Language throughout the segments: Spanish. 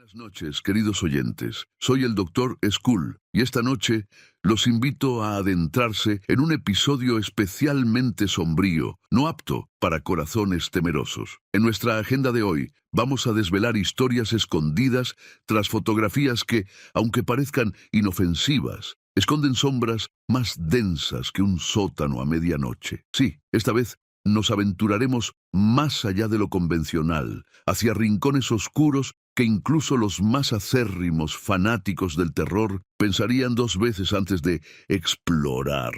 Buenas noches, queridos oyentes. Soy el Dr. Skull y esta noche los invito a adentrarse en un episodio especialmente sombrío, no apto para corazones temerosos. En nuestra agenda de hoy vamos a desvelar historias escondidas tras fotografías que, aunque parezcan inofensivas, esconden sombras más densas que un sótano a medianoche. Sí, esta vez nos aventuraremos más allá de lo convencional, hacia rincones oscuros que incluso los más acérrimos fanáticos del terror pensarían dos veces antes de explorar.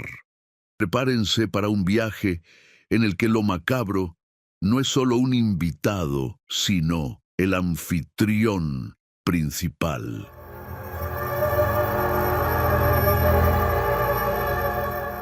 Prepárense para un viaje en el que lo macabro no es solo un invitado, sino el anfitrión principal.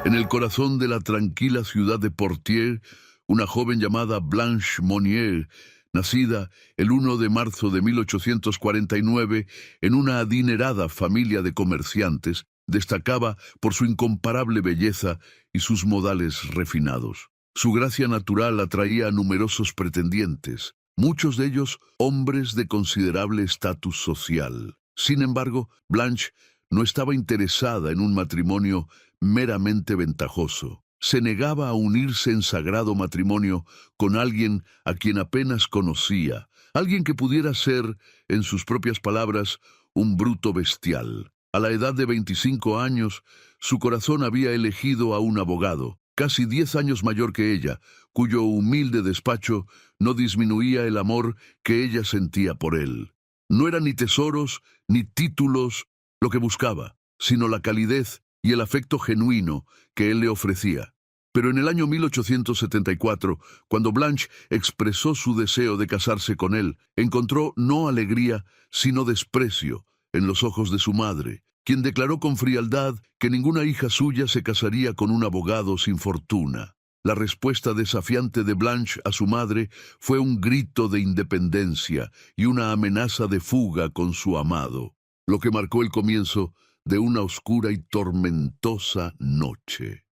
En el corazón de la tranquila ciudad de Poitiers, una joven llamada Blanche Monnier, nacida el 1 de marzo de 1849 en una adinerada familia de comerciantes, destacaba por su incomparable belleza y sus modales refinados. Su gracia natural atraía a numerosos pretendientes, muchos de ellos hombres de considerable estatus social. Sin embargo, Blanche no estaba interesada en un matrimonio meramente ventajoso. Se negaba a unirse en sagrado matrimonio con alguien a quien apenas conocía, alguien que pudiera ser, en sus propias palabras, un bruto bestial. A la edad de 25 años, su corazón había elegido a un abogado, casi 10 años mayor que ella, cuyo humilde despacho no disminuía el amor que ella sentía por él. No eran ni tesoros ni títulos lo que buscaba, sino la calidez y el afecto genuino que él le ofrecía. Pero en el año 1874, cuando Blanche expresó su deseo de casarse con él, encontró no alegría, sino desprecio en los ojos de su madre, quien declaró con frialdad que ninguna hija suya se casaría con un abogado sin fortuna. La respuesta desafiante de Blanche a su madre fue un grito de independencia y una amenaza de fuga con su amado, lo que marcó el comienzo de una oscura y tormentosa noche.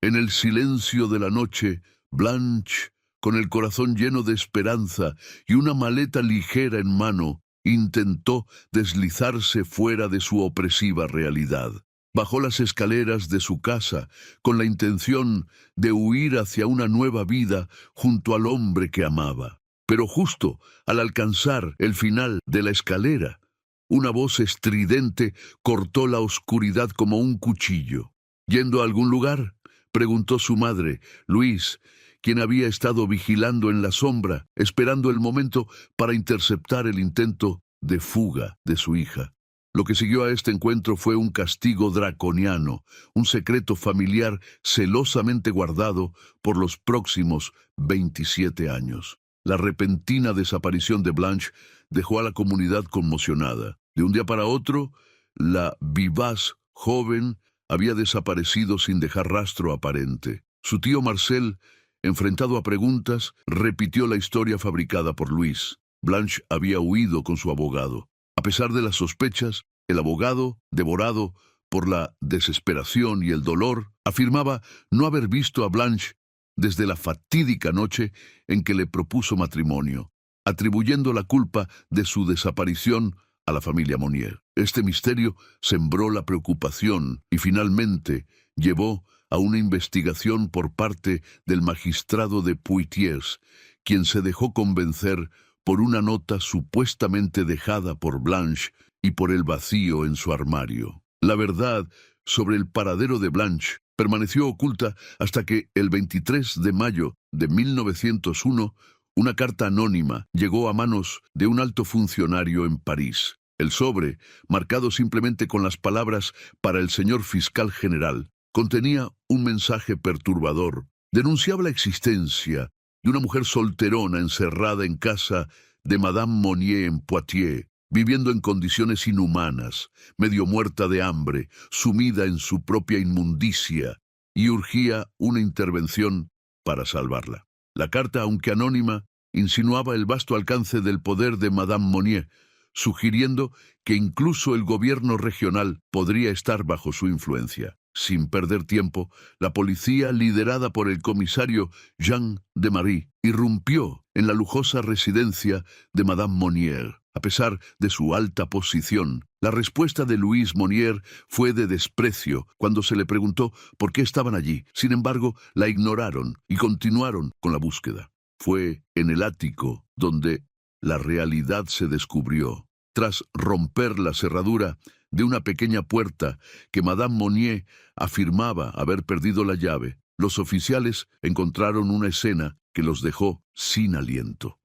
En el silencio de la noche, Blanche, con el corazón lleno de esperanza y una maleta ligera en mano, intentó deslizarse fuera de su opresiva realidad. Bajó las escaleras de su casa con la intención de huir hacia una nueva vida junto al hombre que amaba. Pero justo al alcanzar el final de la escalera, una voz estridente cortó la oscuridad como un cuchillo. ¿Yendo a algún lugar?, preguntó su madre, Louise, quien había estado vigilando en la sombra, esperando el momento para interceptar el intento de fuga de su hija. Lo que siguió a este encuentro fue un castigo draconiano, un secreto familiar celosamente guardado por los próximos 27 años. La repentina desaparición de Blanche dejó a la comunidad conmocionada. De un día para otro, la vivaz joven había desaparecido sin dejar rastro aparente. Su tío Marcel, enfrentado a preguntas, repitió la historia fabricada por Louise. Blanche había huido con su abogado. A pesar de las sospechas, el abogado, devorado por la desesperación y el dolor, afirmaba no haber visto a Blanche desde la fatídica noche en que le propuso matrimonio, atribuyendo la culpa de su desaparición a la familia Monnier. Este misterio sembró la preocupación y finalmente llevó a una investigación por parte del magistrado de Poitiers, quien se dejó convencer por una nota supuestamente dejada por Blanche y por el vacío en su armario. La verdad sobre el paradero de Blanche permaneció oculta hasta que el 23 de mayo de 1901 una carta anónima llegó a manos de un alto funcionario en París. El sobre, marcado simplemente con las palabras «para el señor fiscal general», contenía un mensaje perturbador. Denunciaba la existencia de una mujer solterona encerrada en casa de Madame Monnier en Poitiers, viviendo en condiciones inhumanas, medio muerta de hambre, sumida en su propia inmundicia, y urgía una intervención para salvarla. La carta, aunque anónima, insinuaba el vasto alcance del poder de Madame Monnier, sugiriendo que incluso el gobierno regional podría estar bajo su influencia. Sin perder tiempo, la policía, liderada por el comisario Jean de Marie, irrumpió en la lujosa residencia de Madame Monnier. A pesar de su alta posición, la respuesta de Louise Monnier fue de desprecio cuando se le preguntó por qué estaban allí. Sin embargo, la ignoraron y continuaron con la búsqueda. Fue en el ático donde la realidad se descubrió. Tras romper la cerradura de una pequeña puerta que Madame Monnier afirmaba haber perdido la llave, los oficiales encontraron una escena que los dejó sin aliento.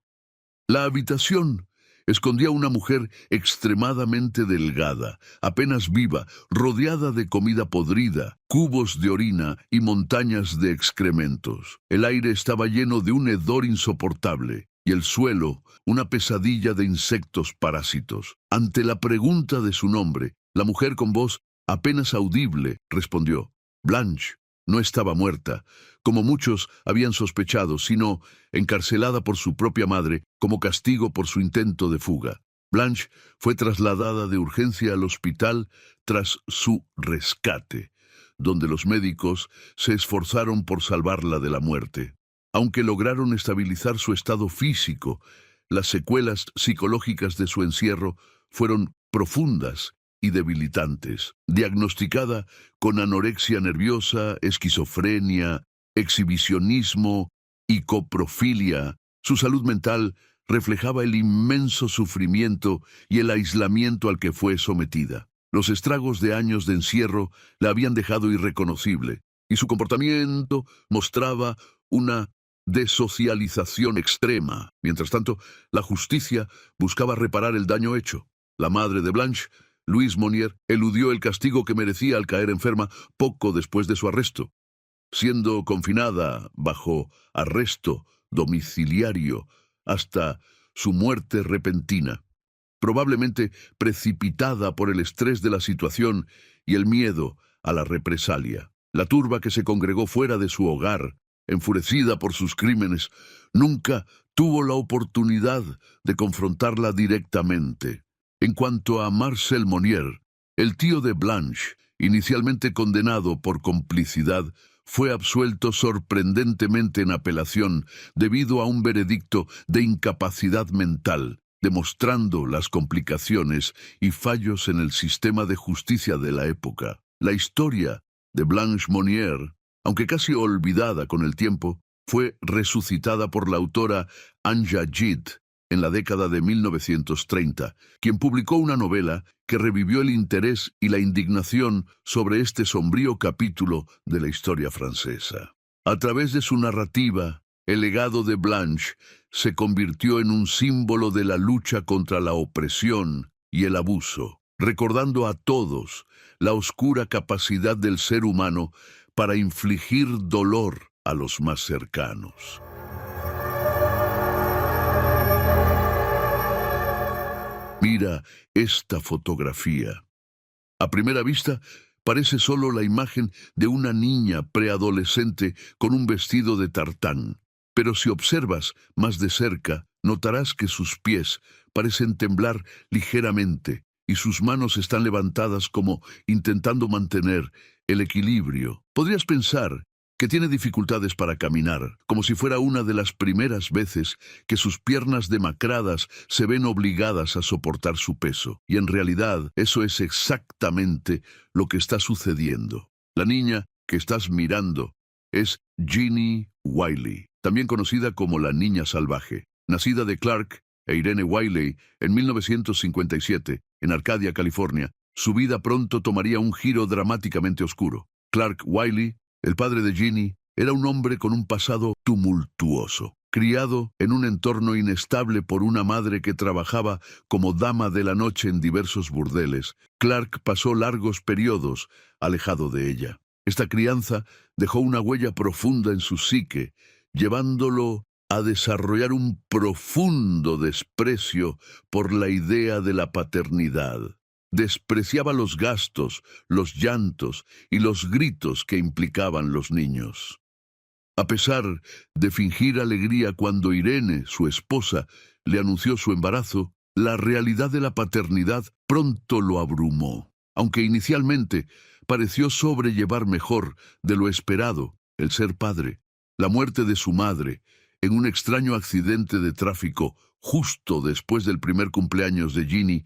La habitación escondía a una mujer extremadamente delgada, apenas viva, rodeada de comida podrida, cubos de orina y montañas de excrementos. El aire estaba lleno de un hedor insoportable y el suelo una pesadilla de insectos parásitos. Ante la pregunta de su nombre, la mujer con voz apenas audible respondió: Blanche no estaba muerta, como muchos habían sospechado, sino encarcelada por su propia madre como castigo por su intento de fuga. Blanche fue trasladada de urgencia al hospital tras su rescate, donde los médicos se esforzaron por salvarla de la muerte. Aunque lograron estabilizar su estado físico, las secuelas psicológicas de su encierro fueron profundas y debilitantes. Diagnosticada con anorexia nerviosa, esquizofrenia, exhibicionismo y coprofilia, su salud mental reflejaba el inmenso sufrimiento y el aislamiento al que fue sometida. Los estragos de años de encierro la habían dejado irreconocible, y su comportamiento mostraba una desocialización extrema. Mientras tanto, la justicia buscaba reparar el daño hecho. La madre de Blanche, Louise Monnier, eludió el castigo que merecía al caer enferma poco después de su arresto, siendo confinada bajo arresto domiciliario hasta su muerte repentina, probablemente precipitada por el estrés de la situación y el miedo a la represalia. La turba que se congregó fuera de su hogar, enfurecida por sus crímenes, nunca tuvo la oportunidad de confrontarla directamente. En cuanto a Marcel Monnier, el tío de Blanche, inicialmente condenado por complicidad, fue absuelto sorprendentemente en apelación debido a un veredicto de incapacidad mental, demostrando las complicaciones y fallos en el sistema de justicia de la época. La historia de Blanche Monnier, aunque casi olvidada con el tiempo, fue resucitada por la autora Anja Gide en la década de 1930, quien publicó una novela que revivió el interés y la indignación sobre este sombrío capítulo de la historia francesa. A través de su narrativa, el legado de Blanche se convirtió en un símbolo de la lucha contra la opresión y el abuso, recordando a todos la oscura capacidad del ser humano para infligir dolor a los más cercanos. Mira esta fotografía. A primera vista, parece solo la imagen de una niña preadolescente con un vestido de tartán. Pero si observas más de cerca, notarás que sus pies parecen temblar ligeramente y sus manos están levantadas como intentando mantener el equilibrio. Podrías pensar que tiene dificultades para caminar, como si fuera una de las primeras veces que sus piernas demacradas se ven obligadas a soportar su peso. Y en realidad, eso es exactamente lo que está sucediendo. La niña que estás mirando es Jeannie Wiley, también conocida como la Niña Salvaje. Nacida de Clark e Irene Wiley en 1957, en Arcadia, California, su vida pronto tomaría un giro dramáticamente oscuro. Clark Wiley, el padre de Jeannie, era un hombre con un pasado tumultuoso. Criado en un entorno inestable por una madre que trabajaba como dama de la noche en diversos burdeles, Clark pasó largos periodos alejado de ella. Esta crianza dejó una huella profunda en su psique, llevándolo a desarrollar un profundo desprecio por la idea de la paternidad. Despreciaba los gastos, los llantos y los gritos que implicaban los niños. A pesar de fingir alegría cuando Irene, su esposa, le anunció su embarazo, la realidad de la paternidad pronto lo abrumó. Aunque inicialmente pareció sobrellevar mejor de lo esperado el ser padre. La muerte de su madre, en un extraño accidente de tráfico justo después del primer cumpleaños de Ginny,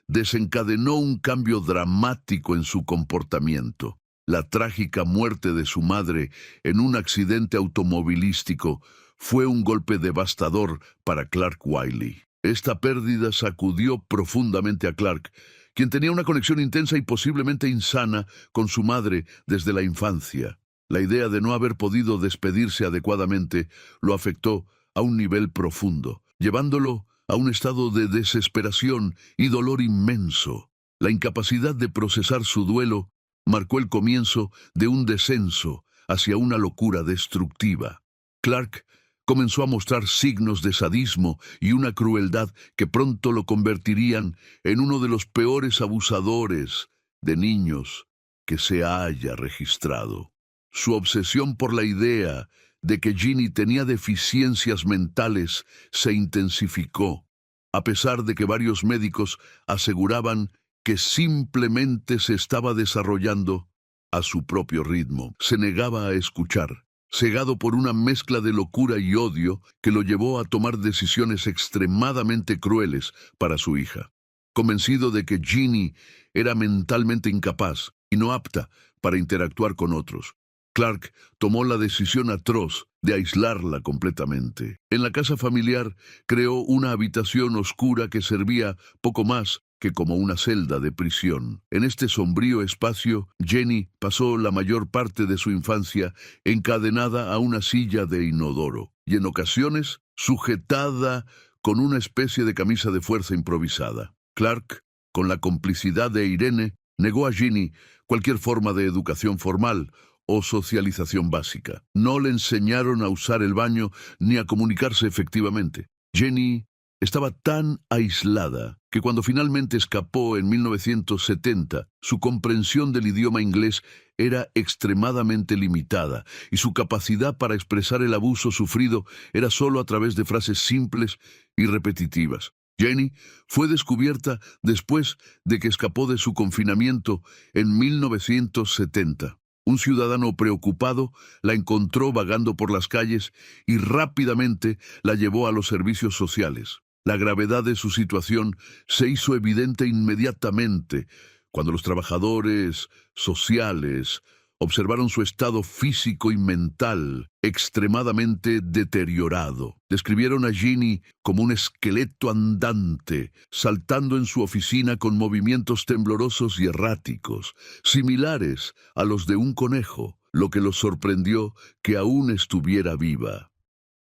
desencadenó un cambio dramático en su comportamiento. La trágica muerte de su madre en un accidente automovilístico fue un golpe devastador para Clark Wiley. Esta pérdida sacudió profundamente a Clark, quien tenía una conexión intensa y posiblemente insana con su madre desde la infancia. La idea de no haber podido despedirse adecuadamente lo afectó a un nivel profundo, llevándolo a un estado de desesperación y dolor inmenso. La incapacidad de procesar su duelo marcó el comienzo de un descenso hacia una locura destructiva. Clark comenzó a mostrar signos de sadismo y una crueldad que pronto lo convertirían en uno de los peores abusadores de niños que se haya registrado. Su obsesión por la idea de que Ginny tenía deficiencias mentales se intensificó, a pesar de que varios médicos aseguraban que simplemente se estaba desarrollando a su propio ritmo. Se negaba a escuchar, cegado por una mezcla de locura y odio que lo llevó a tomar decisiones extremadamente crueles para su hija. Convencido de que Ginny era mentalmente incapaz y no apta para interactuar con otros, Clark tomó la decisión atroz de aislarla completamente. En la casa familiar creó una habitación oscura que servía poco más que como una celda de prisión. En este sombrío espacio, Jenny pasó la mayor parte de su infancia encadenada a una silla de inodoro y en ocasiones sujetada con una especie de camisa de fuerza improvisada. Clark, con la complicidad de Irene, negó a Ginny cualquier forma de educación formal o socialización básica. No le enseñaron a usar el baño ni a comunicarse efectivamente. Jenny estaba tan aislada que cuando finalmente escapó en 1970, su comprensión del idioma inglés era extremadamente limitada y su capacidad para expresar el abuso sufrido era solo a través de frases simples y repetitivas. Jenny fue descubierta después de que escapó de su confinamiento en 1970. Un ciudadano preocupado la encontró vagando por las calles y rápidamente la llevó a los servicios sociales. La gravedad de su situación se hizo evidente inmediatamente cuando los trabajadores sociales observaron su estado físico y mental extremadamente deteriorado. Describieron a Ginny como un esqueleto andante, saltando en su oficina con movimientos temblorosos y erráticos, similares a los de un conejo, lo que los sorprendió que aún estuviera viva.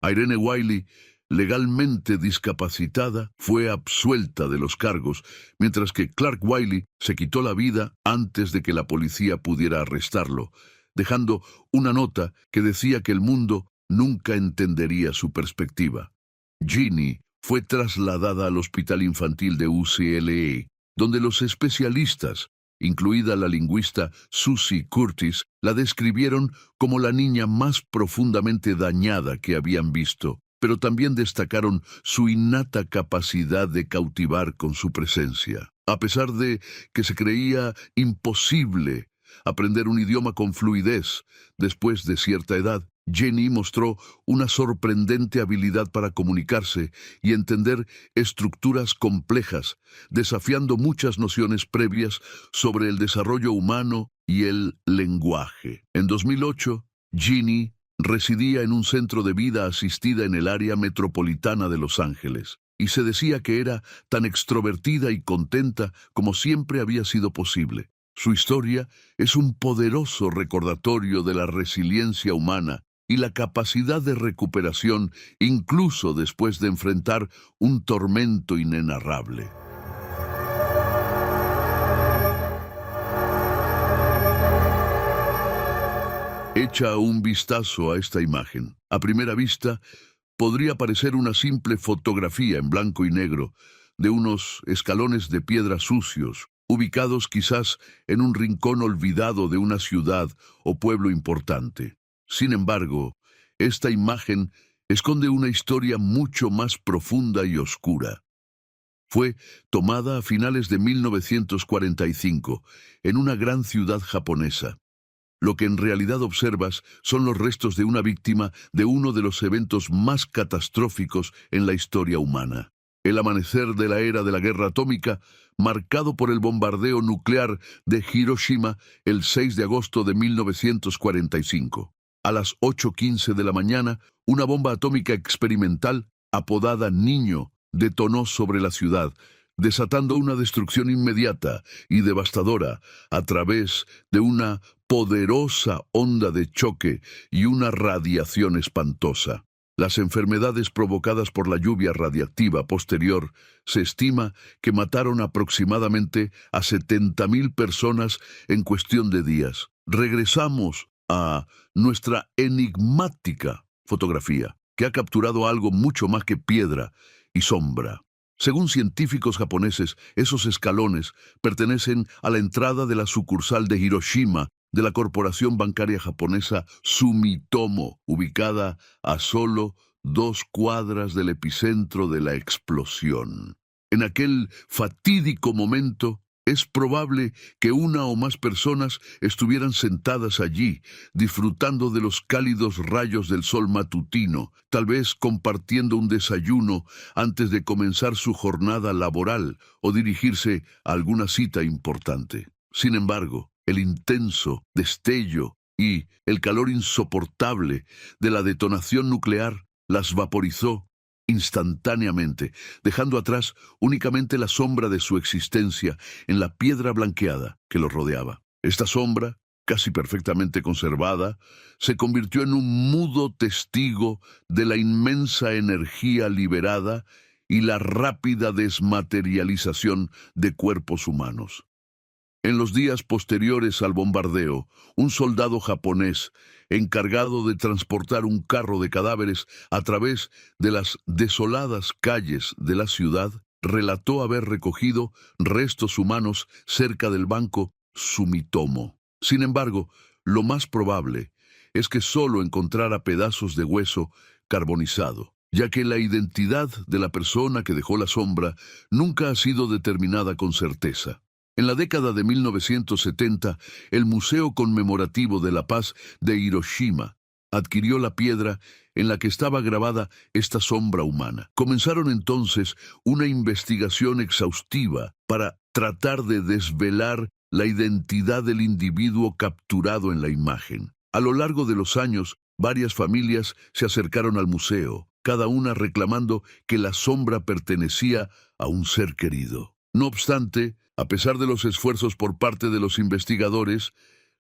Irene Wiley, legalmente discapacitada, fue absuelta de los cargos, mientras que Clark Wiley se quitó la vida antes de que la policía pudiera arrestarlo, dejando una nota que decía que el mundo nunca entendería su perspectiva. Ginny fue trasladada al Hospital Infantil de UCLA, donde los especialistas, incluida la lingüista Susie Curtis, la describieron como la niña más profundamente dañada que habían visto, pero también destacaron su innata capacidad de cautivar con su presencia. A pesar de que se creía imposible aprender un idioma con fluidez después de cierta edad, Jenny mostró una sorprendente habilidad para comunicarse y entender estructuras complejas, desafiando muchas nociones previas sobre el desarrollo humano y el lenguaje. En 2008, Ginny residía en un centro de vida asistida en el área metropolitana de Los Ángeles, y se decía que era tan extrovertida y contenta como siempre había sido posible. Su historia es un poderoso recordatorio de la resiliencia humana y la capacidad de recuperación incluso después de enfrentar un tormento inenarrable. Echa un vistazo a esta imagen. A primera vista, podría parecer una simple fotografía en blanco y negro de unos escalones de piedra sucios, ubicados quizás en un rincón olvidado de una ciudad o pueblo importante. Sin embargo, esta imagen esconde una historia mucho más profunda y oscura. Fue tomada a finales de 1945 en una gran ciudad japonesa. Lo que en realidad observas son los restos de una víctima de uno de los eventos más catastróficos en la historia humana. El amanecer de la era de la guerra atómica, marcado por el bombardeo nuclear de Hiroshima el 6 de agosto de 1945. A las 8:15 de la mañana, una bomba atómica experimental, apodada Niño, detonó sobre la ciudad, desatando una destrucción inmediata y devastadora a través de una poderosa onda de choque y una radiación espantosa. Las enfermedades provocadas por la lluvia radiactiva posterior se estima que mataron aproximadamente a 70.000 personas en cuestión de días. Regresamos a nuestra enigmática fotografía, que ha capturado algo mucho más que piedra y sombra. Según científicos japoneses, esos escalones pertenecen a la entrada de la sucursal de Hiroshima de la corporación bancaria japonesa Sumitomo, ubicada a solo 2 cuadras del epicentro de la explosión. En aquel fatídico momento, es probable que una o más personas estuvieran sentadas allí, disfrutando de los cálidos rayos del sol matutino, tal vez compartiendo un desayuno antes de comenzar su jornada laboral o dirigirse a alguna cita importante. Sin embargo, el intenso destello y el calor insoportable de la detonación nuclear las vaporizó instantáneamente, dejando atrás únicamente la sombra de su existencia en la piedra blanqueada que los rodeaba. Esta sombra, casi perfectamente conservada, se convirtió en un mudo testigo de la inmensa energía liberada y la rápida desmaterialización de cuerpos humanos. En los días posteriores al bombardeo, un soldado japonés, encargado de transportar un carro de cadáveres a través de las desoladas calles de la ciudad, relató haber recogido restos humanos cerca del banco Sumitomo. Sin embargo, lo más probable es que solo encontrara pedazos de hueso carbonizado, ya que la identidad de la persona que dejó la sombra nunca ha sido determinada con certeza. En la década de 1970, el Museo Conmemorativo de la Paz de Hiroshima adquirió la piedra en la que estaba grabada esta sombra humana. Comenzaron entonces una investigación exhaustiva para tratar de desvelar la identidad del individuo capturado en la imagen. A lo largo de los años, varias familias se acercaron al museo, cada una reclamando que la sombra pertenecía a un ser querido. No obstante, a pesar de los esfuerzos por parte de los investigadores,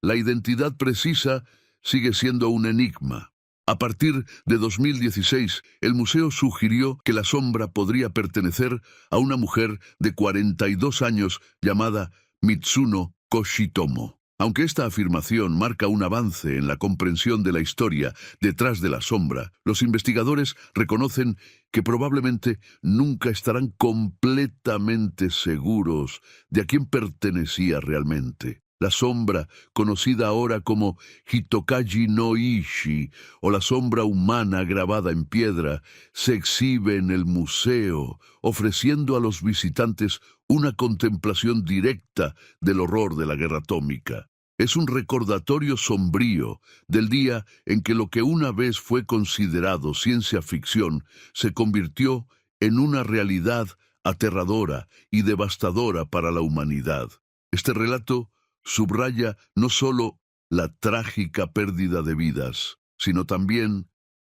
la identidad precisa sigue siendo un enigma. A partir de 2016, el museo sugirió que la sombra podría pertenecer a una mujer de 42 años llamada Mitsuno Koshitomo. Aunque esta afirmación marca un avance en la comprensión de la historia detrás de la sombra, los investigadores reconocen que probablemente nunca estarán completamente seguros de a quién pertenecía realmente. La sombra, conocida ahora como Hitokaji no Ishi, o la sombra humana grabada en piedra, se exhibe en el museo, ofreciendo a los visitantes una contemplación directa del horror de la guerra atómica. Es un recordatorio sombrío del día en que lo que una vez fue considerado ciencia ficción se convirtió en una realidad aterradora y devastadora para la humanidad. Este relato subraya no solo la trágica pérdida de vidas, sino también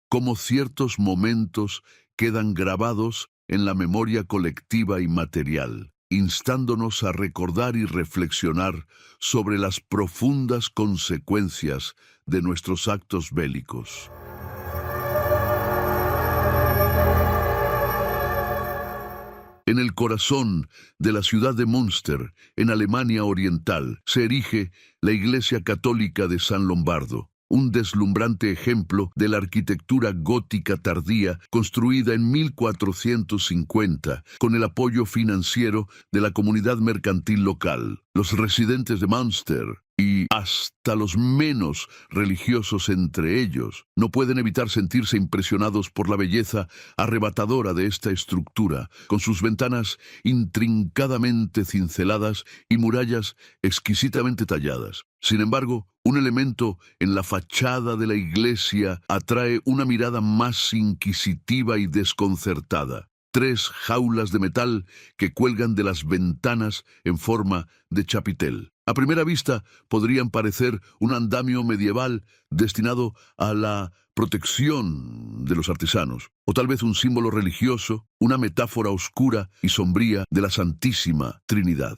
cómo ciertos momentos quedan grabados en la memoria colectiva y material, instándonos a recordar y reflexionar sobre las profundas consecuencias de nuestros actos bélicos. En el corazón de la ciudad de Münster, en Alemania Oriental, se erige la Iglesia Católica de San Lombardo. un deslumbrante ejemplo de la arquitectura gótica tardía construida en 1450 con el apoyo financiero de la comunidad mercantil local. Los residentes de Munster y hasta los menos religiosos entre ellos no pueden evitar sentirse impresionados por la belleza arrebatadora de esta estructura, con sus ventanas intrincadamente cinceladas y murallas exquisitamente talladas. Sin embargo, un elemento en la fachada de la iglesia atrae una mirada más inquisitiva y desconcertada. 3 jaulas de metal que cuelgan de las ventanas en forma de chapitel. A primera vista podrían parecer un andamio medieval destinado a la protección de los artesanos, o tal vez un símbolo religioso, una metáfora oscura y sombría de la Santísima Trinidad.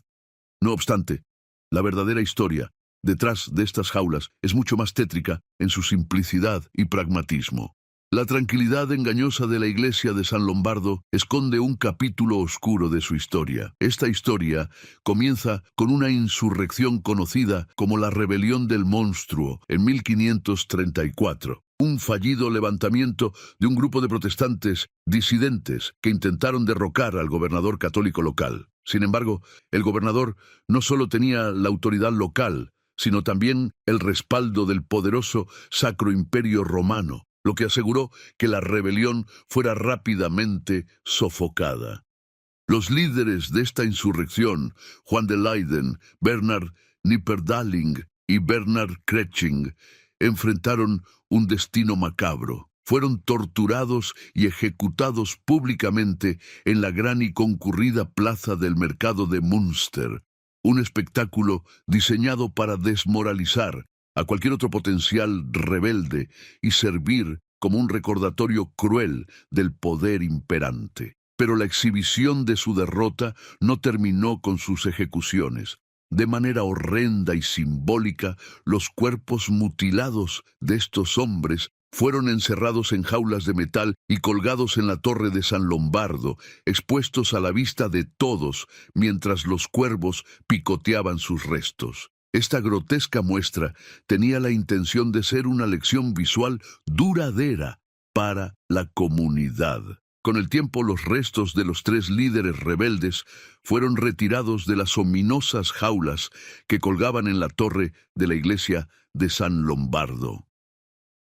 No obstante, la verdadera historia detrás de estas jaulas es mucho más tétrica en su simplicidad y pragmatismo. La tranquilidad engañosa de la iglesia de San Lombardo esconde un capítulo oscuro de su historia. Esta historia comienza con una insurrección conocida como la Rebelión del Monstruo en 1534. Un fallido levantamiento de un grupo de protestantes disidentes que intentaron derrocar al gobernador católico local. Sin embargo, el gobernador no solo tenía la autoridad local, sino también el respaldo del poderoso Sacro Imperio Romano, lo que aseguró que la rebelión fuera rápidamente sofocada. Los líderes de esta insurrección, Juan de Leyden, Bernard Knipperdalling y Bernard Kretsching, enfrentaron un destino macabro. Fueron torturados y ejecutados públicamente en la gran y concurrida plaza del mercado de Münster, un espectáculo diseñado para desmoralizar a cualquier otro potencial rebelde y servir como un recordatorio cruel del poder imperante. Pero la exhibición de su derrota no terminó con sus ejecuciones. De manera horrenda y simbólica, los cuerpos mutilados de estos hombres fueron encerrados en jaulas de metal y colgados en la torre de San Lombardo, expuestos a la vista de todos mientras los cuervos picoteaban sus restos. Esta grotesca muestra tenía la intención de ser una lección visual duradera para la comunidad. Con el tiempo, los restos de los 3 líderes rebeldes fueron retirados de las ominosas jaulas que colgaban en la torre de la iglesia de San Lombardo.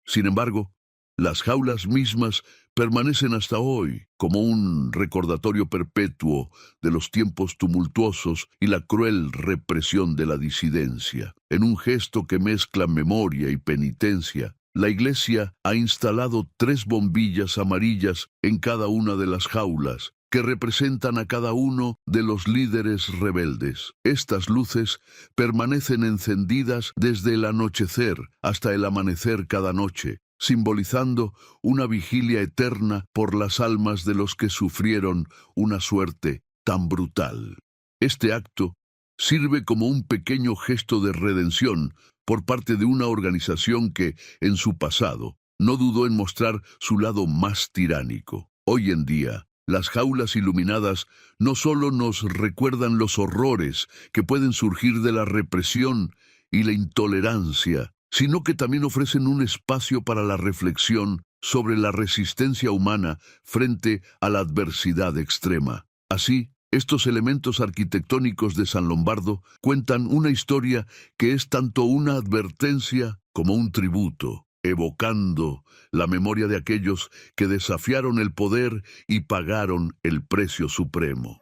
Sin embargo, las jaulas mismas permanecen hasta hoy como un recordatorio perpetuo de los tiempos tumultuosos y la cruel represión de la disidencia. En un gesto que mezcla memoria y penitencia, la iglesia ha instalado 3 bombillas amarillas en cada una de las jaulas, que representan a cada uno de los líderes rebeldes. Estas luces permanecen encendidas desde el anochecer hasta el amanecer cada noche, simbolizando una vigilia eterna por las almas de los que sufrieron una suerte tan brutal. Este acto sirve como un pequeño gesto de redención por parte de una organización que, en su pasado, no dudó en mostrar su lado más tiránico. Hoy en día, las jaulas iluminadas no solo nos recuerdan los horrores que pueden surgir de la represión y la intolerancia, sino que también ofrecen un espacio para la reflexión sobre la resistencia humana frente a la adversidad extrema. Así, estos elementos arquitectónicos de San Lombardo cuentan una historia que es tanto una advertencia como un tributo, evocando la memoria de aquellos que desafiaron el poder y pagaron el precio supremo.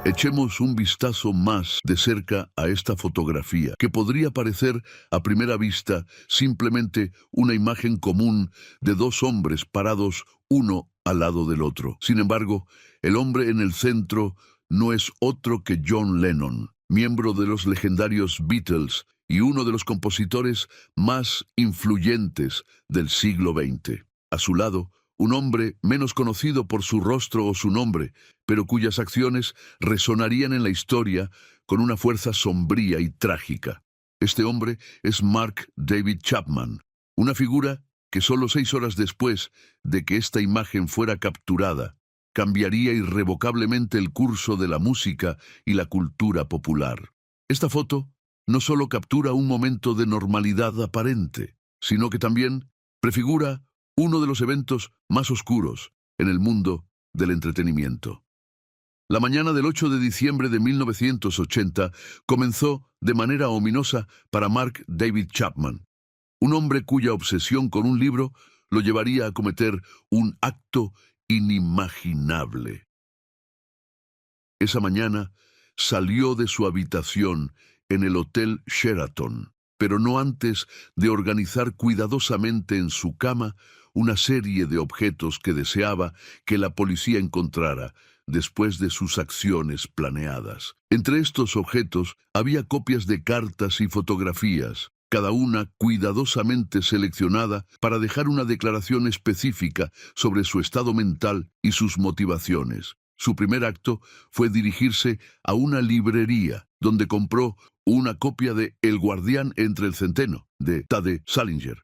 Echemos un vistazo más de cerca a esta fotografía, que podría parecer a primera vista simplemente una imagen común de 2 hombres parados uno al lado del otro. Sin embargo, el hombre en el centro no es otro que John Lennon, miembro de los legendarios Beatles y uno de los compositores más influyentes del siglo XX. A su lado, un hombre menos conocido por su rostro o su nombre, pero cuyas acciones resonarían en la historia con una fuerza sombría y trágica. Este hombre es Mark David Chapman, una figura que solo 6 horas después de que esta imagen fuera capturada, cambiaría irrevocablemente el curso de la música y la cultura popular. Esta foto no solo captura un momento de normalidad aparente, sino que también prefigura uno de los eventos más oscuros en el mundo del entretenimiento. La mañana del 8 de diciembre de 1980 comenzó de manera ominosa para Mark David Chapman, un hombre cuya obsesión con un libro lo llevaría a cometer un acto inimaginable. Esa mañana salió de su habitación en el Hotel Sheraton, pero no antes de organizar cuidadosamente en su cama una serie de objetos que deseaba que la policía encontrara después de sus acciones planeadas. Entre estos objetos había copias de cartas y fotografías, cada una cuidadosamente seleccionada para dejar una declaración específica sobre su estado mental y sus motivaciones. Su primer acto fue dirigirse a una librería, donde compró una copia de El guardián entre el centeno, de T.D. Salinger,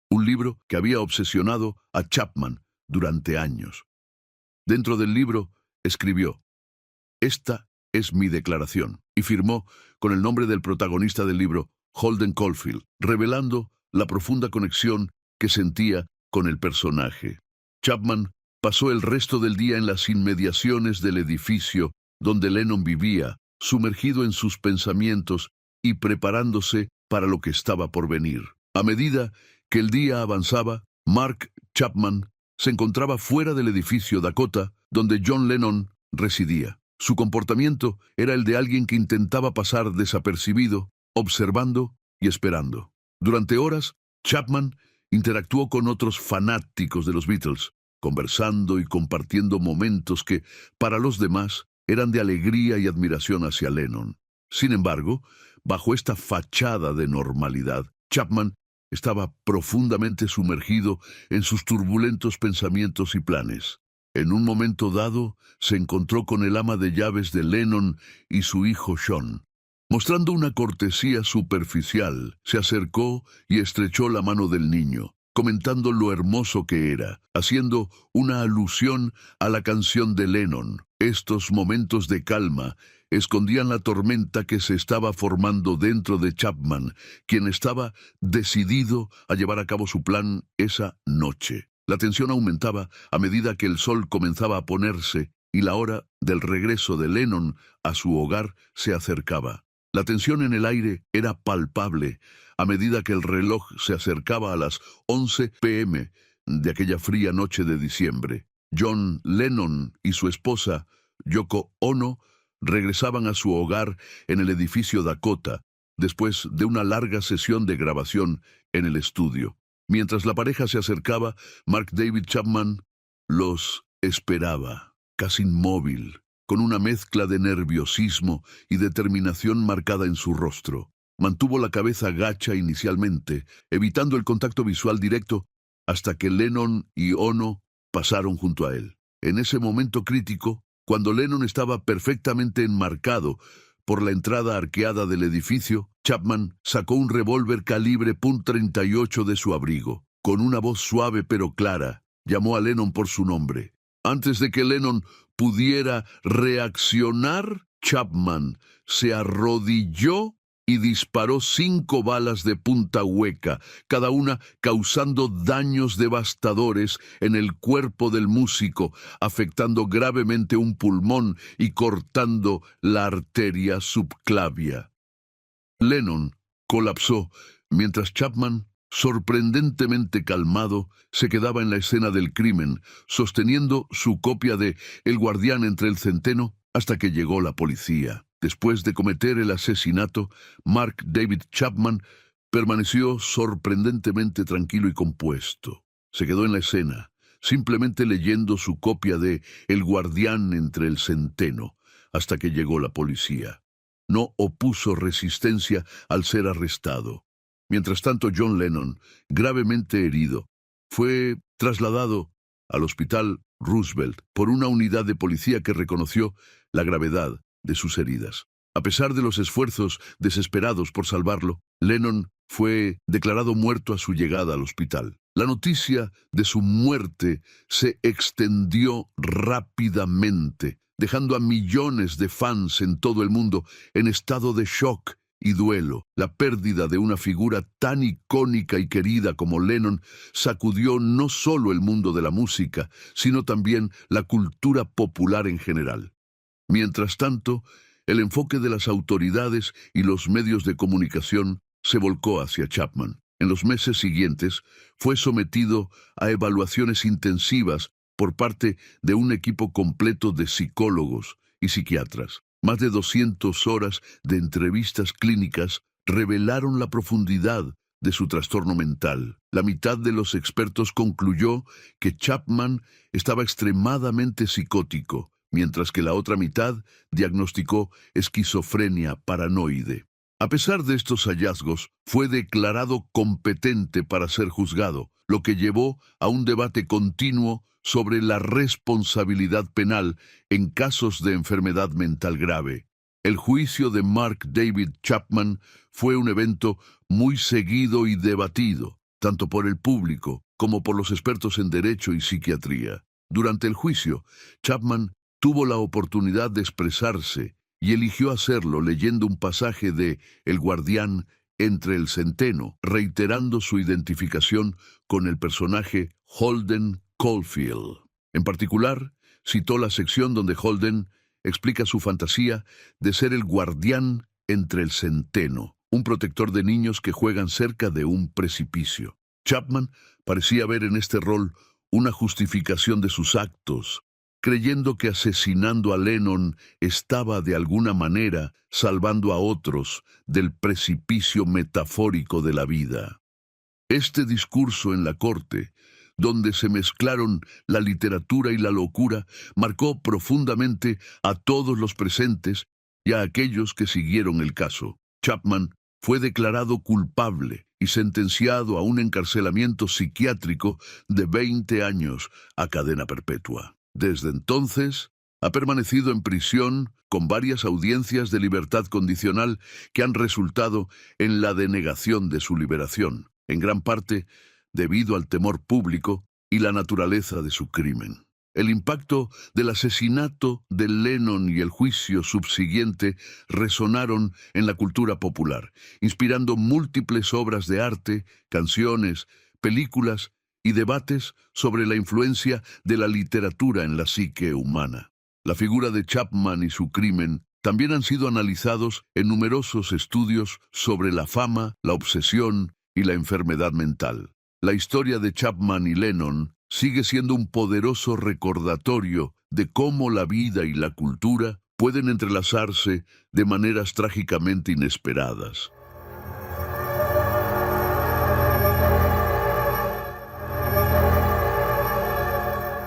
un libro que había obsesionado a Chapman durante años. Dentro del libro escribió: "Esta es mi declaración", y firmó con el nombre del protagonista del libro, Holden Caulfield, revelando la profunda conexión que sentía con el personaje. Chapman pasó el resto del día en las inmediaciones del edificio donde Lennon vivía, sumergido en sus pensamientos y preparándose para lo que estaba por venir. A medida que el día avanzaba, Mark Chapman se encontraba fuera del edificio Dakota, donde John Lennon residía. Su comportamiento era el de alguien que intentaba pasar desapercibido, observando y esperando. Durante horas, Chapman interactuó con otros fanáticos de los Beatles, conversando y compartiendo momentos que, para los demás, eran de alegría y admiración hacia Lennon. Sin embargo, bajo esta fachada de normalidad, Chapman estaba profundamente sumergido en sus turbulentos pensamientos y planes. En un momento dado, se encontró con el ama de llaves de Lennon y su hijo Sean. Mostrando una cortesía superficial, se acercó y estrechó la mano del niño, comentando lo hermoso que era, haciendo una alusión a la canción de Lennon. Estos momentos de calma escondían la tormenta que se estaba formando dentro de Chapman, quien estaba decidido a llevar a cabo su plan esa noche. La tensión aumentaba a medida que el sol comenzaba a ponerse y la hora del regreso de Lennon a su hogar se acercaba. La tensión en el aire era palpable a medida que el reloj se acercaba a las 11 p.m. de aquella fría noche de diciembre. John Lennon y su esposa, Yoko Ono, regresaban a su hogar en el edificio Dakota, después de una larga sesión de grabación en el estudio. Mientras la pareja se acercaba, Mark David Chapman los esperaba, casi inmóvil, con una mezcla de nerviosismo y determinación marcada en su rostro. Mantuvo la cabeza gacha inicialmente, evitando el contacto visual directo, hasta que Lennon y Ono pasaron junto a él. En ese momento crítico, cuando Lennon estaba perfectamente enmarcado por la entrada arqueada del edificio, Chapman sacó un revólver calibre .38 de su abrigo. Con una voz suave pero clara, llamó a Lennon por su nombre. Antes de que Lennon pudiera reaccionar, Chapman se arrodilló y disparó 5 balas de punta hueca, cada una causando daños devastadores en el cuerpo del músico, afectando gravemente un pulmón y cortando la arteria subclavia. Lennon colapsó mientras Chapman, sorprendentemente calmado, se quedaba en la escena del crimen, sosteniendo su copia de El guardián entre el centeno hasta que llegó la policía. Después de cometer el asesinato, Mark David Chapman permaneció sorprendentemente tranquilo y compuesto. Se quedó en la escena, simplemente leyendo su copia de El guardián entre el centeno, hasta que llegó la policía. No opuso resistencia al ser arrestado. Mientras tanto, John Lennon, gravemente herido, fue trasladado al Hospital Roosevelt por una unidad de policía que reconoció la gravedad de sus heridas. A pesar de los esfuerzos desesperados por salvarlo, Lennon fue declarado muerto a su llegada al hospital. La noticia de su muerte se extendió rápidamente, dejando a millones de fans en todo el mundo en estado de shock y duelo. La pérdida de una figura tan icónica y querida como Lennon sacudió no solo el mundo de la música, sino también la cultura popular en general. Mientras tanto, el enfoque de las autoridades y los medios de comunicación se volcó hacia Chapman. En los meses siguientes, fue sometido a evaluaciones intensivas por parte de un equipo completo de psicólogos y psiquiatras. Más de 200 horas de entrevistas clínicas revelaron la profundidad de su trastorno mental. La mitad de los expertos concluyó que Chapman estaba extremadamente psicótico, mientras que la otra mitad diagnosticó esquizofrenia paranoide. A pesar de estos hallazgos, fue declarado competente para ser juzgado, lo que llevó a un debate continuo sobre la responsabilidad penal en casos de enfermedad mental grave. El juicio de Mark David Chapman fue un evento muy seguido y debatido, tanto por el público como por los expertos en derecho y psiquiatría. Durante el juicio, Chapman tuvo la oportunidad de expresarse y eligió hacerlo leyendo un pasaje de El guardián entre el centeno, reiterando su identificación con el personaje Holden Caulfield. En particular, citó la sección donde Holden explica su fantasía de ser el guardián entre el centeno, un protector de niños que juegan cerca de un precipicio. Chapman parecía ver en este rol una justificación de sus actos, creyendo que asesinando a Lennon estaba de alguna manera salvando a otros del precipicio metafórico de la vida. Este discurso en la corte, donde se mezclaron la literatura y la locura, marcó profundamente a todos los presentes y a aquellos que siguieron el caso. Chapman fue declarado culpable y sentenciado a un encarcelamiento psiquiátrico de 20 años a cadena perpetua. Desde entonces, ha permanecido en prisión con varias audiencias de libertad condicional que han resultado en la denegación de su liberación, en gran parte debido al temor público y la naturaleza de su crimen. El impacto del asesinato de Lennon y el juicio subsiguiente resonaron en la cultura popular, inspirando múltiples obras de arte, canciones, películas y debates sobre la influencia de la literatura en la psique humana. La figura de Chapman y su crimen también han sido analizados en numerosos estudios sobre la fama, la obsesión y la enfermedad mental. La historia de Chapman y Lennon sigue siendo un poderoso recordatorio de cómo la vida y la cultura pueden entrelazarse de maneras trágicamente inesperadas.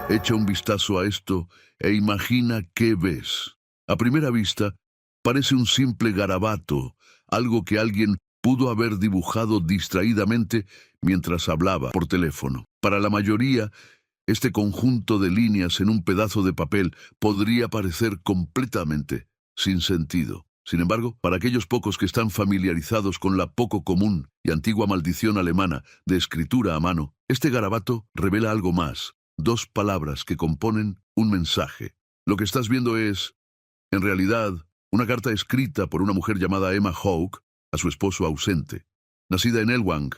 Echa un vistazo a esto e imagina qué ves. A primera vista, parece un simple garabato, algo que alguien pudo haber dibujado distraídamente mientras hablaba por teléfono. Para la mayoría, este conjunto de líneas en un pedazo de papel podría parecer completamente sin sentido. Sin embargo, para aquellos pocos que están familiarizados con la poco común y antigua maldición alemana de escritura a mano, este garabato revela algo más. Dos palabras que componen un mensaje. Lo que estás viendo es, en realidad, una carta escrita por una mujer llamada Emma Hauck a su esposo ausente. Nacida en Ellwangen,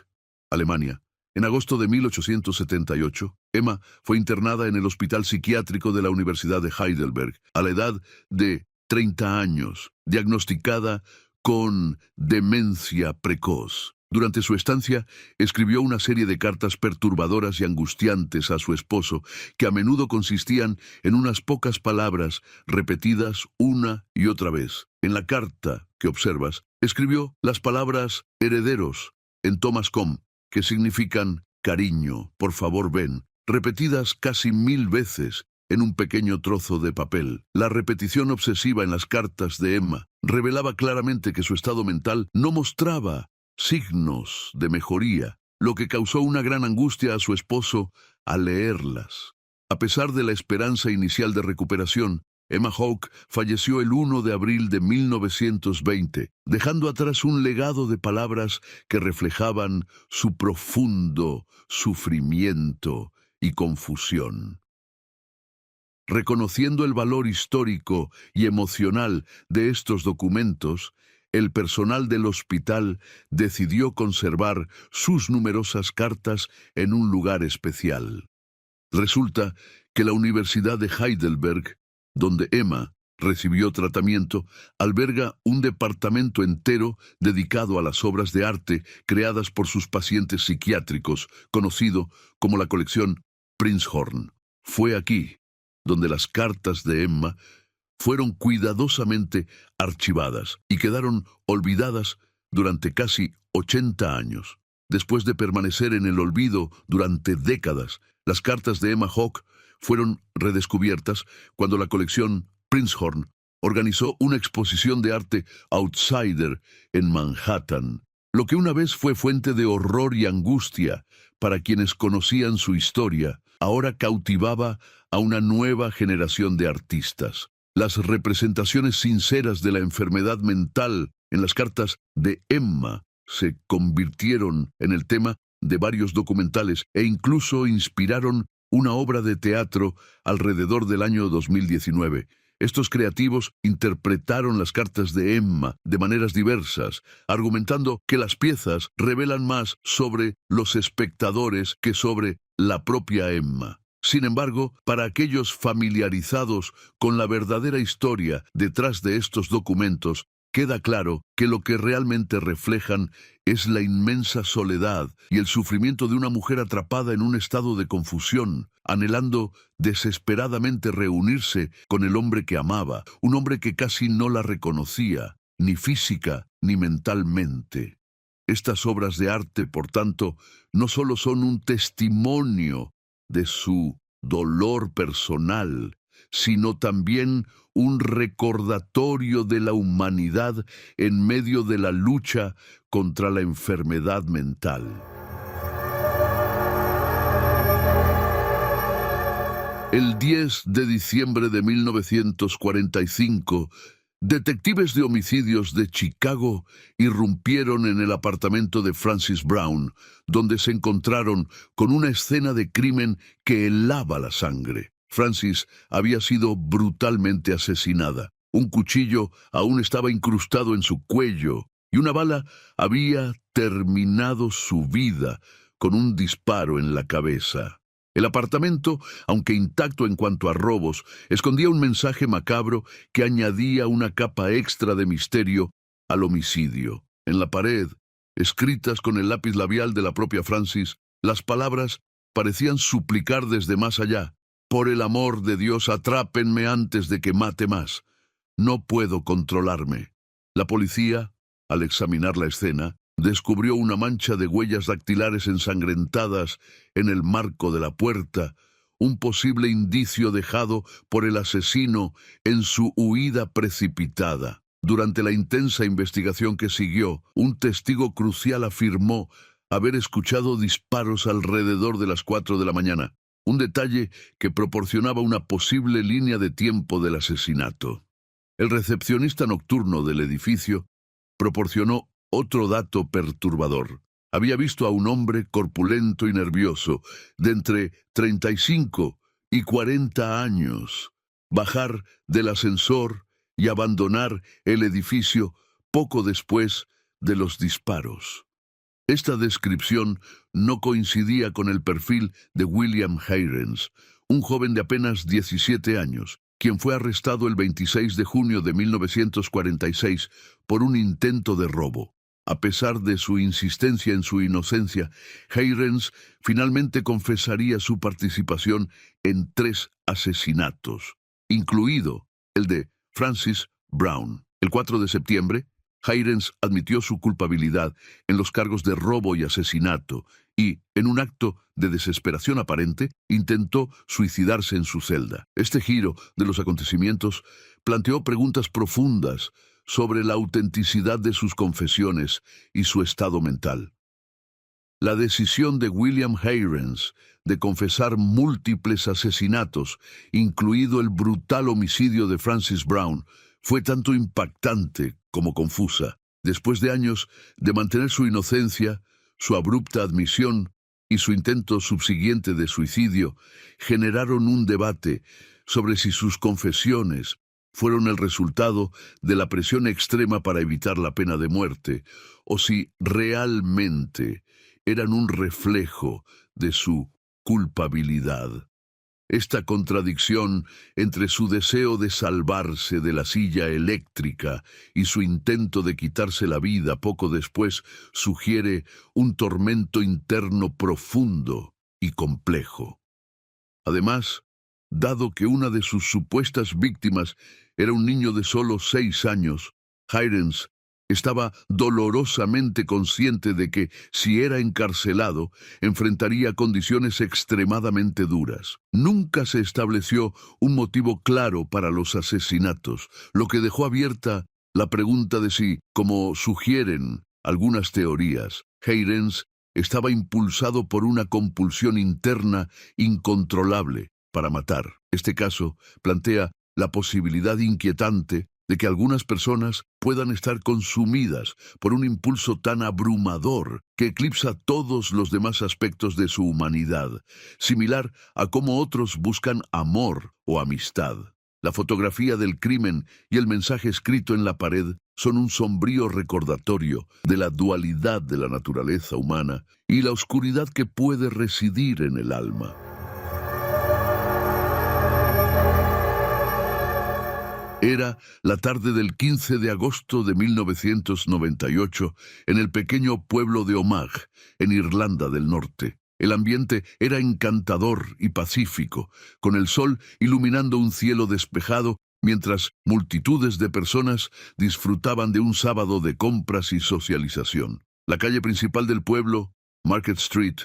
Alemania, en agosto de 1878, Emma fue internada en el Hospital Psiquiátrico de la Universidad de Heidelberg a la edad de 30 años, diagnosticada con demencia precoz. Durante su estancia, escribió una serie de cartas perturbadoras y angustiantes a su esposo, que a menudo consistían en unas pocas palabras repetidas una y otra vez. En la carta que observas, escribió las palabras herederos en Thomas Com, que significan cariño, por favor ven, repetidas casi 1000 veces en un pequeño trozo de papel. La repetición obsesiva en las cartas de Emma revelaba claramente que su estado mental no mostraba signos de mejoría, lo que causó una gran angustia a su esposo al leerlas. A pesar de la esperanza inicial de recuperación, Emma Hauck falleció el 1 de abril de 1920, dejando atrás un legado de palabras que reflejaban su profundo sufrimiento y confusión. Reconociendo el valor histórico y emocional de estos documentos, el personal del hospital decidió conservar sus numerosas cartas en un lugar especial. Resulta que la Universidad de Heidelberg, donde Emma recibió tratamiento, alberga un departamento entero dedicado a las obras de arte creadas por sus pacientes psiquiátricos, conocido como la colección Prinzhorn. Fue aquí donde las cartas de Emma fueron cuidadosamente archivadas y quedaron olvidadas durante casi 80 años. Después de permanecer en el olvido durante décadas, las cartas de Emma Hawke fueron redescubiertas cuando la colección Prinzhorn organizó una exposición de arte outsider en Manhattan, lo que una vez fue fuente de horror y angustia para quienes conocían su historia, ahora cautivaba a una nueva generación de artistas. Las representaciones sinceras de la enfermedad mental en las cartas de Emma se convirtieron en el tema de varios documentales e incluso inspiraron una obra de teatro alrededor del año 2019. Estos creativos interpretaron las cartas de Emma de maneras diversas, argumentando que las piezas revelan más sobre los espectadores que sobre la propia Emma. Sin embargo, para aquellos familiarizados con la verdadera historia detrás de estos documentos, queda claro que lo que realmente reflejan es la inmensa soledad y el sufrimiento de una mujer atrapada en un estado de confusión, anhelando desesperadamente reunirse con el hombre que amaba, un hombre que casi no la reconocía, ni física ni mentalmente. Estas obras de arte, por tanto, no solo son un testimonio de su dolor personal, sino también un recordatorio de la humanidad en medio de la lucha contra la enfermedad mental. El 10 de diciembre de 1945, detectives de homicidios de Chicago irrumpieron en el apartamento de Frances Brown, donde se encontraron con una escena de crimen que helaba la sangre. Frances había sido brutalmente asesinada. Un cuchillo aún estaba incrustado en su cuello y una bala había terminado su vida con un disparo en la cabeza. El apartamento, aunque intacto en cuanto a robos, escondía un mensaje macabro que añadía una capa extra de misterio al homicidio. En la pared, escritas con el lápiz labial de la propia Frances, las palabras parecían suplicar desde más allá: «Por el amor de Dios, atrápenme antes de que mate más. No puedo controlarme». La policía, al examinar la escena, descubrió una mancha de huellas dactilares ensangrentadas en el marco de la puerta, un posible indicio dejado por el asesino en su huida precipitada. Durante la intensa investigación que siguió, un testigo crucial afirmó haber escuchado disparos alrededor de las 4 de la mañana, un detalle que proporcionaba una posible línea de tiempo del asesinato. El recepcionista nocturno del edificio proporcionó otro dato perturbador. Había visto a un hombre corpulento y nervioso, de entre 35 y 40 años, bajar del ascensor y abandonar el edificio poco después de los disparos. Esta descripción no coincidía con el perfil de William Heirens, un joven de apenas 17 años, quien fue arrestado el 26 de junio de 1946 por un intento de robo. A pesar de su insistencia en su inocencia, Heirens finalmente confesaría su participación en 3 asesinatos, incluido el de Frances Brown. El 4 de septiembre, Heirens admitió su culpabilidad en los cargos de robo y asesinato y, en un acto de desesperación aparente, intentó suicidarse en su celda. Este giro de los acontecimientos planteó preguntas profundas sobre la autenticidad de sus confesiones y su estado mental. La decisión de William Heirens de confesar múltiples asesinatos, incluido el brutal homicidio de Frances Brown, fue tanto impactante como confusa. Después de años de mantener su inocencia, su abrupta admisión y su intento subsiguiente de suicidio generaron un debate sobre si sus confesiones fueron el resultado de la presión extrema para evitar la pena de muerte, o si realmente eran un reflejo de su culpabilidad. Esta contradicción entre su deseo de salvarse de la silla eléctrica y su intento de quitarse la vida poco después sugiere un tormento interno profundo y complejo. Además, dado que una de sus supuestas víctimas era un niño de solo 6 años, Heirens estaba dolorosamente consciente de que, si era encarcelado, enfrentaría condiciones extremadamente duras. Nunca se estableció un motivo claro para los asesinatos, lo que dejó abierta la pregunta de si, como sugieren algunas teorías, Heirens estaba impulsado por una compulsión interna incontrolable para matar. Este caso plantea la posibilidad inquietante de que algunas personas puedan estar consumidas por un impulso tan abrumador que eclipsa todos los demás aspectos de su humanidad, similar a cómo otros buscan amor o amistad. La fotografía del crimen y el mensaje escrito en la pared son un sombrío recordatorio de la dualidad de la naturaleza humana y la oscuridad que puede residir en el alma. Era la tarde del 15 de agosto de 1998 en el pequeño pueblo de Omagh, en Irlanda del Norte. El ambiente era encantador y pacífico, con el sol iluminando un cielo despejado mientras multitudes de personas disfrutaban de un sábado de compras y socialización. La calle principal del pueblo, Market Street,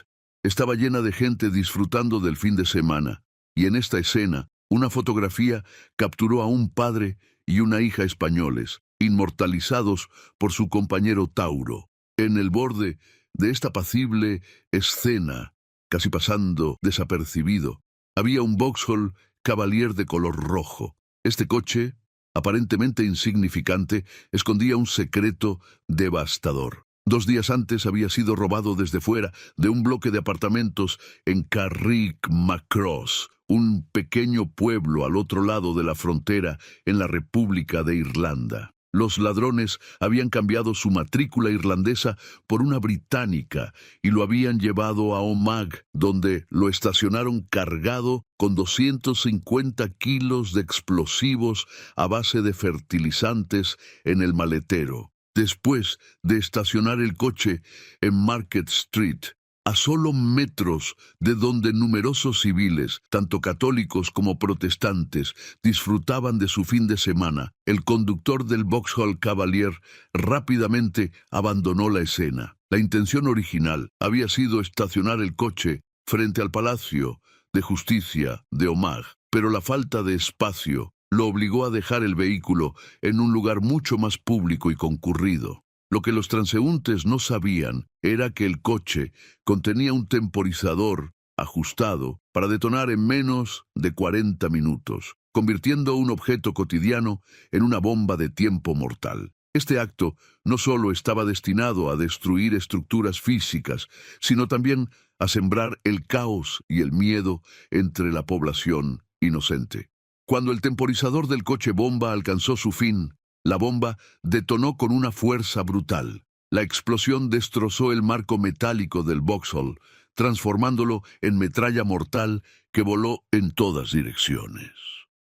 estaba llena de gente disfrutando del fin de semana, y en esta escena, una fotografía capturó a un padre y una hija españoles, inmortalizados por su compañero Tauro. En el borde de esta apacible escena, casi pasando desapercibido, había un Vauxhall Cavalier de color rojo. Este coche, aparentemente insignificante, escondía un secreto devastador. 2 días antes había sido robado desde fuera de un bloque de apartamentos en Carrickmacross, un pequeño pueblo al otro lado de la frontera en la República de Irlanda. Los ladrones habían cambiado su matrícula irlandesa por una británica y lo habían llevado a Omagh, donde lo estacionaron cargado con 250 kilos de explosivos a base de fertilizantes en el maletero. Después de estacionar el coche en Market Street, a solo metros de donde numerosos civiles, tanto católicos como protestantes, disfrutaban de su fin de semana, el conductor del Vauxhall Cavalier rápidamente abandonó la escena. La intención original había sido estacionar el coche frente al Palacio de Justicia de Omagh, pero la falta de espacio lo obligó a dejar el vehículo en un lugar mucho más público y concurrido. Lo que los transeúntes no sabían era que el coche contenía un temporizador ajustado para detonar en menos de 40 minutos, convirtiendo un objeto cotidiano en una bomba de tiempo mortal. Este acto no solo estaba destinado a destruir estructuras físicas, sino también a sembrar el caos y el miedo entre la población inocente. Cuando el temporizador del coche bomba alcanzó su fin, la bomba detonó con una fuerza brutal. La explosión destrozó el marco metálico del Vauxhall, transformándolo en metralla mortal que voló en todas direcciones.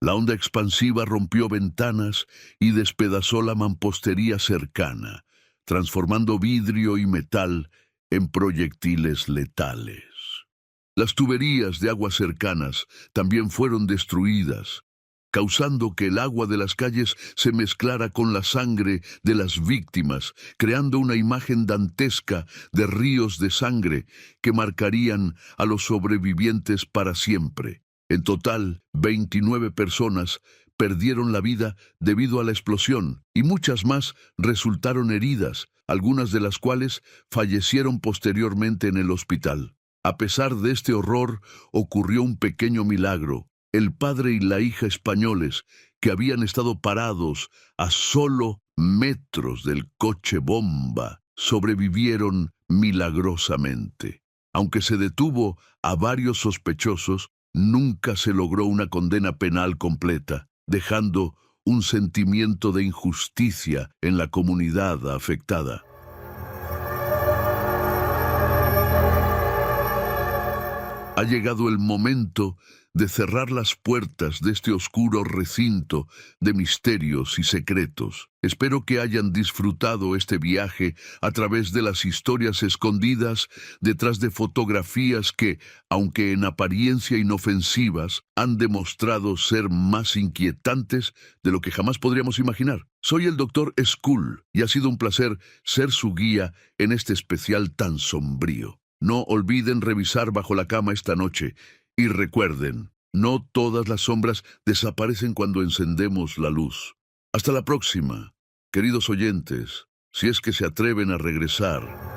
La onda expansiva rompió ventanas y despedazó la mampostería cercana, transformando vidrio y metal en proyectiles letales. Las tuberías de aguas cercanas también fueron destruidas, causando que el agua de las calles se mezclara con la sangre de las víctimas, creando una imagen dantesca de ríos de sangre que marcarían a los sobrevivientes para siempre. En total, 29 personas perdieron la vida debido a la explosión y muchas más resultaron heridas, algunas de las cuales fallecieron posteriormente en el hospital. A pesar de este horror, ocurrió un pequeño milagro. El padre y la hija españoles, que habían estado parados a solo metros del coche bomba, sobrevivieron milagrosamente. Aunque se detuvo a varios sospechosos, nunca se logró una condena penal completa, dejando un sentimiento de injusticia en la comunidad afectada. Ha llegado el momento de cerrar las puertas de este oscuro recinto de misterios y secretos. Espero que hayan disfrutado este viaje a través de las historias escondidas detrás de fotografías que, aunque en apariencia inofensivas, han demostrado ser más inquietantes de lo que jamás podríamos imaginar. Soy el Dr. Skull y ha sido un placer ser su guía en este especial tan sombrío. No olviden revisar bajo la cama esta noche y recuerden, no todas las sombras desaparecen cuando encendemos la luz. Hasta la próxima, queridos oyentes, si es que se atreven a regresar.